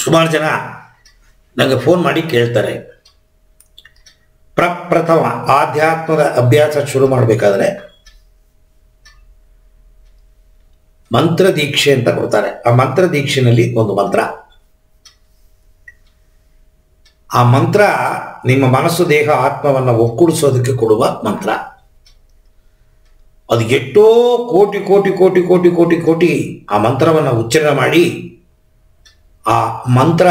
ಸುಮಾರು ಜನ ನನಗೆ ಫೋನ್ ಮಾಡಿ ಕೇಳ್ತಾರೆ, ಪ್ರಪ್ರಥಮ ಆಧ್ಯಾತ್ಮದ ಅಭ್ಯಾಸ ಶುರು ಮಾಡಬೇಕಾದ್ರೆ ಮಂತ್ರ ದೀಕ್ಷೆ ಅಂತ ಕೊಡ್ತಾರೆ. ಆ ಮಂತ್ರ ದೀಕ್ಷೆನಲ್ಲಿ ಒಂದು ಮಂತ್ರ, ಆ ಮಂತ್ರ ನಿಮ್ಮ ಮನಸ್ಸು ದೇಹ ಆತ್ಮವನ್ನು ಒಕ್ಕೂಡಿಸೋದಕ್ಕೆ ಕೊಡುವ ಮಂತ್ರ. ಅದು ಎಷ್ಟೋ ಕೋಟಿ ಕೋಟಿ ಕೋಟಿ ಕೋಟಿ ಕೋಟಿ ಕೋಟಿ ಆ ಮಂತ್ರವನ್ನು ಉಚ್ಚಾರಣೆ ಮಾಡಿ ಆ ಮಂತ್ರ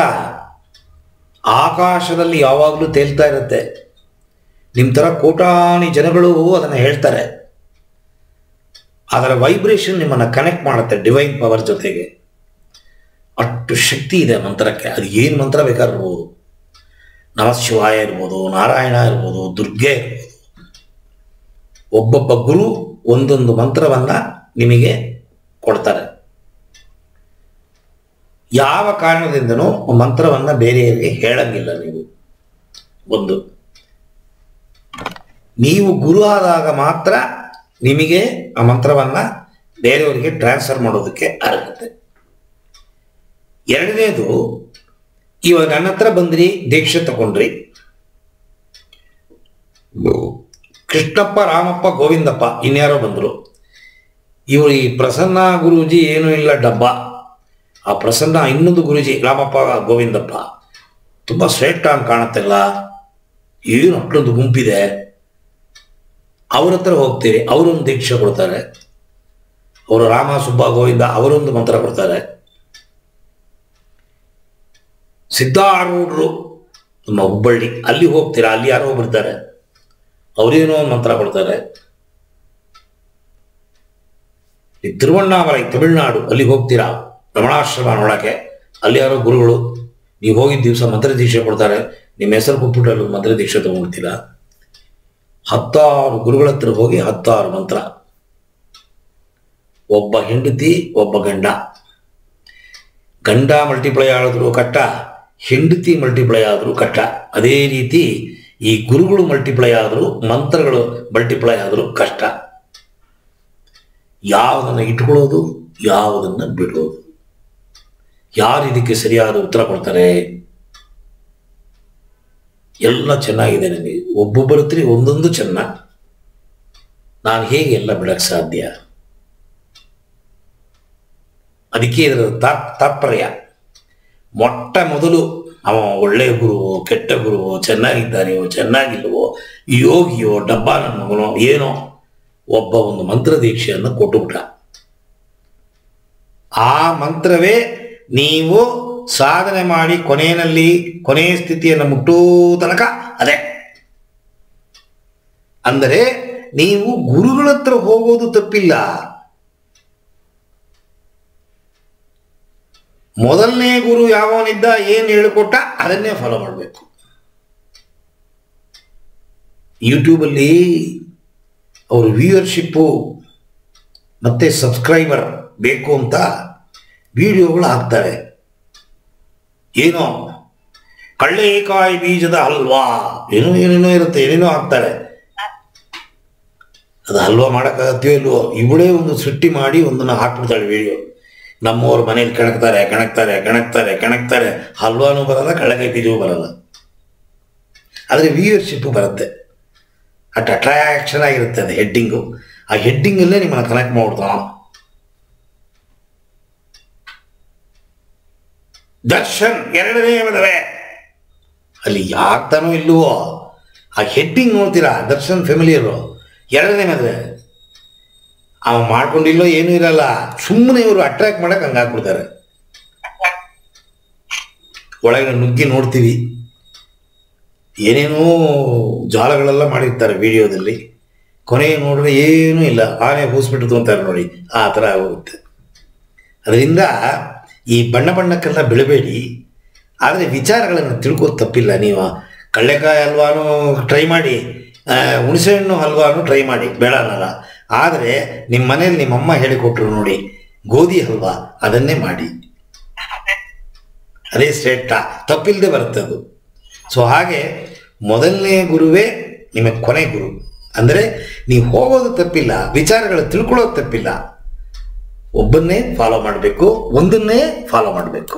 ಆಕಾಶದಲ್ಲಿ ಯಾವಾಗಲೂ ತೇಲ್ತಾ ಇರುತ್ತೆ. ನಿಮ್ಮ ಥರ ಕೋಟಾನಿ ಜನಗಳು ಅದನ್ನು ಹೇಳ್ತಾರೆ. ಅದರ ವೈಬ್ರೇಷನ್ ನಿಮ್ಮನ್ನು ಕನೆಕ್ಟ್ ಮಾಡುತ್ತೆ ಡಿವೈನ್ ಪವರ್ ಜೊತೆಗೆ. ಅಷ್ಟು ಶಕ್ತಿ ಇದೆ ಮಂತ್ರಕ್ಕೆ. ಅದು ಏನು ಮಂತ್ರ ಬೇಕಾದ್ರೂ ಇರ್ಬೋದು, ನಮಃಶಿವಾಯ ಇರ್ಬೋದು, ನಾರಾಯಣ ಇರ್ಬೋದು, ದುರ್ಗೆ ಇರ್ಬೋದು. ಒಬ್ಬೊಬ್ಬ ಗುರು ಒಂದೊಂದು ಮಂತ್ರವನ್ನು ನಿಮಗೆ ಕೊಡ್ತಾರೆ. ಯಾವ ಕಾರಣದಿಂದನೂ ಮಂತ್ರವನ್ನು ಬೇರೆಯವರಿಗೆ ಹೇಳಂಗಿಲ್ಲ ನೀವು. ಒಂದು, ನೀವು ಗುರು ಆದಾಗ ಮಾತ್ರ ನಿಮಗೆ ಆ ಮಂತ್ರವನ್ನು ಬೇರೆಯವರಿಗೆ ಟ್ರಾನ್ಸ್ಫರ್ ಮಾಡೋದಕ್ಕೆ ಆಗುತ್ತೆ. ಎರಡನೇದು, ಇವಾಗ ನನ್ನ ಹತ್ರ ಬಂದ್ರಿ, ದೀಕ್ಷೆ ತಗೊಂಡ್ರಿ, ಕೃಷ್ಣಪ್ಪ, ರಾಮಪ್ಪ, ಗೋವಿಂದಪ್ಪ, ಇನ್ಯಾರೋ ಬಂದರು. ಇವರು ಈ ಪ್ರಸನ್ನ ಗುರೂಜಿ ಏನೂ ಇಲ್ಲ ಡಬ್ಬ. ಆ ಪ್ರಸನ್ನ ಇನ್ನೊಂದು ಗುರೂಜಿ ರಾಮಪ್ಪ ಗೋವಿಂದಪ್ಪ ತುಂಬ ಶ್ರೇಷ್ಠ ಅಂತ ಕಾಣುತ್ತಲ್ಲ, ಏನು ಅಷ್ಟೊಂದು ಗುಂಪಿದೆ, ಅವ್ರ ಹತ್ರ ಹೋಗ್ತೀರಿ, ಅವರೊಂದು ದೀಕ್ಷೆ ಕೊಡ್ತಾರೆ. ಅವರು ರಾಮ ಸುಬ್ಬ ಗೋವಿಂದ ಅವರೊಂದು ಮಂತ್ರ ಕೊಡ್ತಾರೆ. ಸಿದ್ಧಾರೂಢರು ನಮ್ಮ ಹುಬ್ಬಳ್ಳಿ, ಅಲ್ಲಿ ಹೋಗ್ತೀರಾ, ಅಲ್ಲಿ ಯಾರೋ ಬರ್ತಾರೆ, ಅವರೇನೋ ಒಂದು ಮಂತ್ರ ಕೊಡ್ತಾರೆ. ಈ ತಿರುವಣ್ಣಾಮಲೈ ತಮಿಳುನಾಡು, ಅಲ್ಲಿ ಹೋಗ್ತೀರಾ ರಮಣಾಶ್ರಮ ನೋಡೋಕ್ಕೆ, ಅಲ್ಲಿ ಯಾರೋ ಗುರುಗಳು, ನೀವು ಹೋಗಿದ್ದ ದಿವಸ ಮಂತ್ರ ದೀಕ್ಷೆ ಕೊಡ್ತಾರೆ. ನಿಮ್ಮ ಹೆಸರು ಕೊಟ್ಬಿಟ್ಟು ಅಲ್ಲಿ ಮಂತ್ರ ದೀಕ್ಷೆ ತಗೊಂಡ್ಬಿಡ್ತೀರಾ. 10 ಗುರುಗಳ ಹತ್ರ ಹೋಗಿ 10 ಮಂತ್ರ. ಒಬ್ಬ ಹೆಂಡತಿ, ಒಬ್ಬ ಗಂಡ. ಗಂಡ ಮಲ್ಟಿಪ್ಲೈ ಆಡಿದ್ರು ಕಷ್ಟ, ಹೆಂಡತಿ ಮಲ್ಟಿಪ್ಲೈ ಆದರೂ ಕಷ್ಟ. ಅದೇ ರೀತಿ ಈ ಗುರುಗಳು ಮಲ್ಟಿಪ್ಲೈ ಆದರೂ, ಮಂತ್ರಗಳು ಮಲ್ಟಿಪ್ಲೈ ಆದರೂ ಕಷ್ಟ. ಯಾವುದನ್ನು ಇಟ್ಕೊಳ್ಳೋದು, ಯಾವುದನ್ನು ಬಿಡೋದು, ಯಾರು ಇದಕ್ಕೆ ಸರಿಯಾದ ಉತ್ತರ ಕೊಡ್ತಾರೆ? ಎಲ್ಲ ಚೆನ್ನಾಗಿದೆ ನನಗೆ, ಒಬ್ಬೊಬ್ಬರ ಹತ್ರ ಒಂದೊಂದು ಚೆನ್ನ. ನಾನು ಹೇಗೆ ಎಲ್ಲ ಬಿಡಕ್ಕೆ ಸಾಧ್ಯ? ಅದಕ್ಕೆ ಇದರ ತಾತ್ಪರ್ಯ, ಮೊಟ್ಟ ಮೊದಲು ಅವ ಒಳ್ಳೆಯ ಗುರುವೋ ಕೆಟ್ಟ ಗುರುವೋ, ಚೆನ್ನಾಗಿದ್ದಾನೆಯೋ ಚೆನ್ನಾಗಿಲ್ವೋ, ಯೋಗಿಯೋ ಡಬ್ಬ ನನ್ನ ಮಗನೋ ಏನೋ, ಒಬ್ಬ ಒಂದು ಮಂತ್ರ ದೀಕ್ಷೆಯನ್ನು ಕೊಟ್ಟುಬಿಟ್ಟ. ಆ ಮಂತ್ರವೇ ನೀವು ಸಾಧನೆ ಮಾಡಿ ಕೊನೆಯ ಸ್ಥಿತಿಯನ್ನು ಮುಟ್ಟೋ ತನಕ ಅದೇ. ಅಂದರೆ ನೀವು ಗುರುಗಳ ಹತ್ರ ಹೋಗೋದು ತಪ್ಪಿಲ್ಲ. ಮೊದಲನೇ ಗುರು ಯಾವನಿದ್ದ, ಏನು ಹೇಳಿಕೊಟ್ಟ ಅದನ್ನೇ ಫಾಲೋ ಮಾಡಬೇಕು. ಯೂಟ್ಯೂಬಲ್ಲಿ ಅವರು ವ್ಯೂವರ್ಶಿಪ್ಪು ಮತ್ತೆ ಸಬ್ಸ್ಕ್ರೈಬರ್ ಬೇಕು ಅಂತ ವಿಡಿಯೋಗಳು ಹಾಕ್ತಾರೆ. ಏನೋ ಕಳ್ಳೆಕಾಯಿ ಬೀಜದ ಹಲ್ವಾ, ಏನೇನೋ ಇರುತ್ತೆ, ಏನೇನೋ ಹಾಕ್ತಾರೆ. ಅದು ಹಲ್ವಾ ಮಾಡೋಕ್ಕಾಗತ್ತೀವೋ ಇಲ್ವೋ, ಇವಳೇ ಒಂದು ಸೃಷ್ಟಿ ಮಾಡಿ ಒಂದನ್ನು ಹಾಕ್ಬಿಡ್ತಾಳೆ ವಿಡಿಯೋ. ನಮ್ಮವ್ರ ಮನೇಲಿ ಕಣಕ್ತಾರೆ, ಹಲ್ವಾನೂ ಬರಲ್ಲ, ಕಳ್ಳೆಕಾಯಿ ಬೀಜವೂ ಬರಲ್ಲ. ಆದರೆ ವ್ಯೂವರ್ಶಿಪ್ಪು ಬರುತ್ತೆ. ಅಟ್ರಾಕ್ಷನ್ ಆಗಿರುತ್ತೆ ಅದು ಹೆಡ್ಡಿಂಗು. ಆ ಹೆಡ್ಡಿಂಗಲ್ಲೇ ನಿಮ್ಮನ್ನು ಕನೆಕ್ಟ್ ಮಾಡ್ಬಿಡ್ತಾನ. ದರ್ಶನ್ 2ನೇ ಮದುವೆ, ಅಲ್ಲಿ ಯಾಕ್ತಾನೋ ಇಲ್ಲವೋ ಆ ಹೆಡ್ಡಿಂಗ್ ನೋಡ್ತೀರಾ, ದರ್ಶನ್ ಫ್ಯಾಮಿಲಿಯರು 2ನೇ ಮದುವೆ. ಅವ ಮಾಡ್ಕೊಂಡಿಲ್ಲೋ ಏನೂ ಇರಲ್ಲ, ಸುಮ್ಮನೆ ಇವರು ಅಟ್ರಾಕ್ಟ್ ಮಾಡಕ್ಕೆ ಹಂಗೆ ಹಾಕ್ಬಿಡ್ತಾರೆ. ಒಳಗೆ ನುಗ್ಗಿ ನೋಡ್ತೀವಿ, ಏನೇನೋ ಜಾಲಗಳೆಲ್ಲ ಮಾಡಿರ್ತಾರೆ ವಿಡಿಯೋದಲ್ಲಿ. ಕೊನೆಗೆ ನೋಡಿದ್ರೆ ಏನೂ ಇಲ್ಲ, ಆನೆ ಹೂಸ್ಬಿಟ್ಟು ಅಂತಾರೆ ನೋಡಿ, ಆ ಥರ ಆಗೋಗುತ್ತೆ. ಅದರಿಂದ ಈ ಬಣ್ಣಕ್ಕೆಲ್ಲ ಬೆಳಬೇಡಿ. ಆದರೆ ವಿಚಾರಗಳನ್ನು ತಿಳ್ಕೋದು ತಪ್ಪಿಲ್ಲ. ನೀವು ಕಳ್ಳೆಕಾಯಿ ಹಲ್ವಾನು ಟ್ರೈ ಮಾಡಿ, ಹುಣಸೆಹಣ್ಣು ಹಲ್ವಾನು ಟ್ರೈ ಮಾಡಿ, ಬೇಡ ಅನ್ನಲ್ಲ. ಆದರೆ ನಿಮ್ಮ ಮನೇಲಿ ನಿಮ್ಮಮ್ಮ ಹೇಳಿಕೊಟ್ರು ನೋಡಿ, ಗೋಧಿ ಹಲ್ವಾ, ಅದನ್ನೇ ಮಾಡಿ, ಅದೇ ಶ್ರೇಷ್ಠ, ತಪ್ಪಿಲ್ಲದೆ ಬರುತ್ತೆ ಅದು. ಸೊ ಹಾಗೆ ಮೊದಲನೇ ಗುರುವೇ ನಿಮಗೆ ಕೊನೆ ಗುರು. ಅಂದರೆ ನೀವು ಹೋಗೋದು ತಪ್ಪಿಲ್ಲ, ವಿಚಾರಗಳು ತಿಳ್ಕೊಳ್ಳೋದು ತಪ್ಪಿಲ್ಲ. ಒಬ್ಬನ್ನೇ ಫಾಲೋ ಮಾಡಬೇಕು, ಒಂದನ್ನೇ ಫಾಲೋ ಮಾಡಬೇಕು.